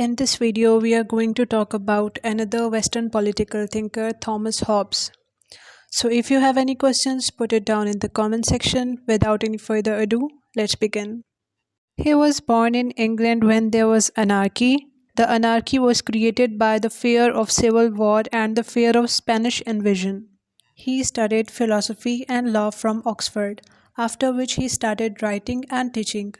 In this video, we are going to talk about another Western political thinker, Thomas Hobbes. So, if you have any questions, put it down in the comment section. Without any further ado, let's begin. He was born in England when there was anarchy. The anarchy was created by the fear of civil war and the fear of Spanish invasion. He studied philosophy and law from Oxford, after which he started writing and teaching.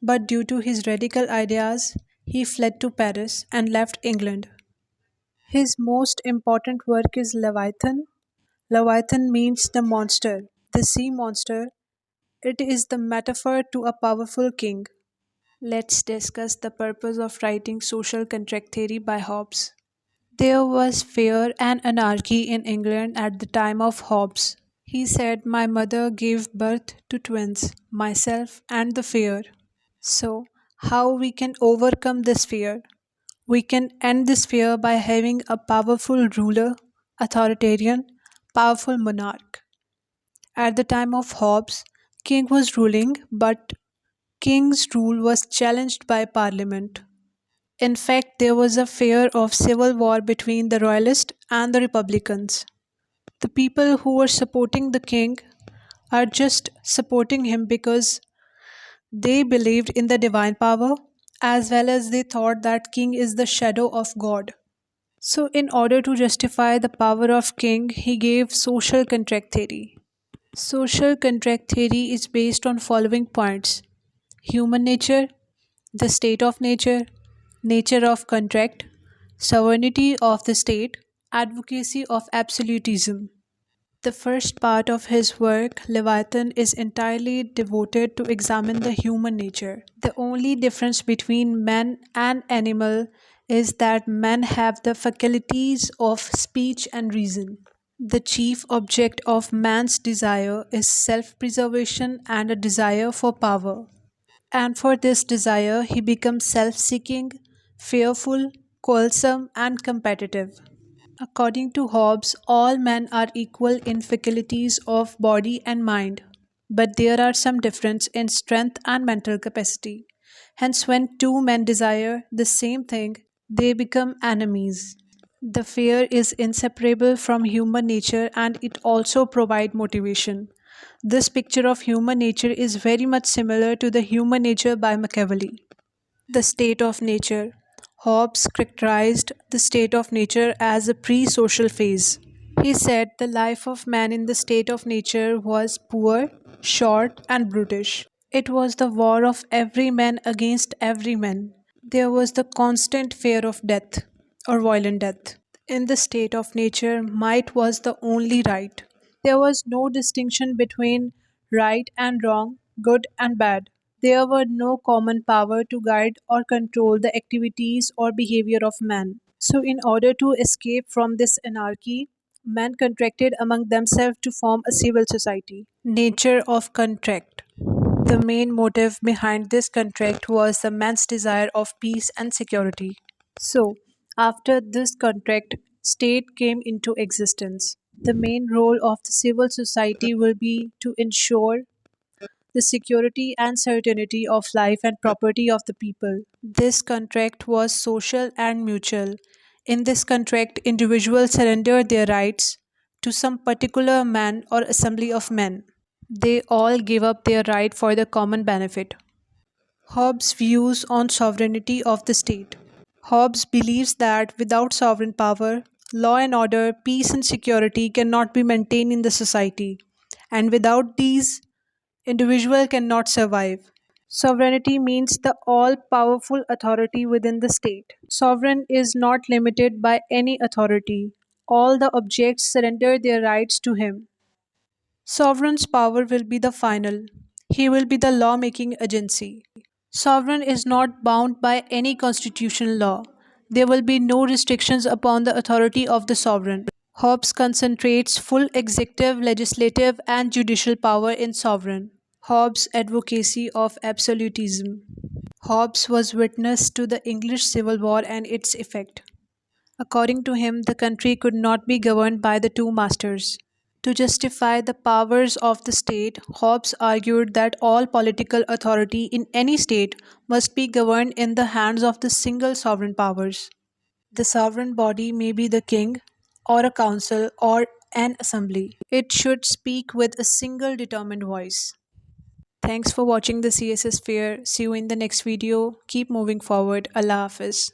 But due to his radical ideas, he fled to Paris and left England. His most important work is Leviathan. Leviathan means the monster, the sea monster. It is the metaphor to a powerful king. Let's discuss the purpose of writing social contract theory by Hobbes. There was fear and anarchy in England at the time of Hobbes. He said, "My mother gave birth to twins, myself and the fear." So, how we can overcome this fear? We can end this fear by having a powerful ruler, authoritarian, powerful monarch. At the time of Hobbes, king was ruling, but king's rule was challenged by parliament. In fact, there was a fear of civil war between the royalists and the republicans. The people who were supporting the king are just supporting him because they believed in the divine power as well as they thought that king is the shadow of God. So, in order to justify the power of king, he gave social contract theory. Social contract theory is based on following points: human nature, the state of nature, nature of contract, sovereignty of the state, advocacy of absolutism. The first part of his work, Leviathan, is entirely devoted to examine the human nature. The only difference between man and animal is that men have the faculties of speech and reason. The chief object of man's desire is self preservation and a desire for power. And for this desire, he becomes self seeking, fearful, quarrelsome, and competitive. According to Hobbes, all men are equal in faculties of body and mind, but there are some difference in strength and mental capacity. Hence, when two men desire the same thing, they become enemies. The fear is inseparable from human nature and it also provides motivation. This picture of human nature is very much similar to the human nature by Machiavelli. The state of nature. Hobbes characterized the state of nature as a pre social phase. He said the life of man in the state of nature was poor, short, and brutish. It was the war of every man against every man. There was the constant fear of death or violent death. In the state of nature, might was the only right. There was no distinction between right and wrong, good and bad. There were no common power to guide or control the activities or behavior of man. So, in order to escape from this anarchy, men contracted among themselves to form a civil society. Nature of contract. The main motive behind this contract was the man's desire of peace and security. So, after this contract, state came into existence. The main role of the civil society will be to ensure the security and certainty of life and property of the people. This contract was social and mutual. In this contract, individuals surrendered their rights to some particular man or assembly of men. They all gave up their right for the common benefit. Hobbes' views on sovereignty of the state. Hobbes believes that without sovereign power, law and order, peace and security cannot be maintained in the society, and without these, individual cannot survive. Sovereignty means the all powerful authority within the state. Sovereign is not limited by any authority. All the objects surrender their rights to him. Sovereign's power will be the final. He will be the law making agency. Sovereign is not bound by any constitutional law. There will be no restrictions upon the authority of the sovereign. Hobbes concentrates full executive, legislative, and judicial power in sovereign. Hobbes' advocacy of absolutism. Hobbes was witness to the English Civil War and its effect. According to him, the country could not be governed by the two masters. To justify the powers of the state, Hobbes argued that all political authority in any state must be governed in the hands of the single sovereign powers. The sovereign body may be the king, or a council, or an assembly. It should speak with a single determined voice. Thanks for watching the CSS Fair. See you in the next video. Keep moving forward. Allah Hafiz.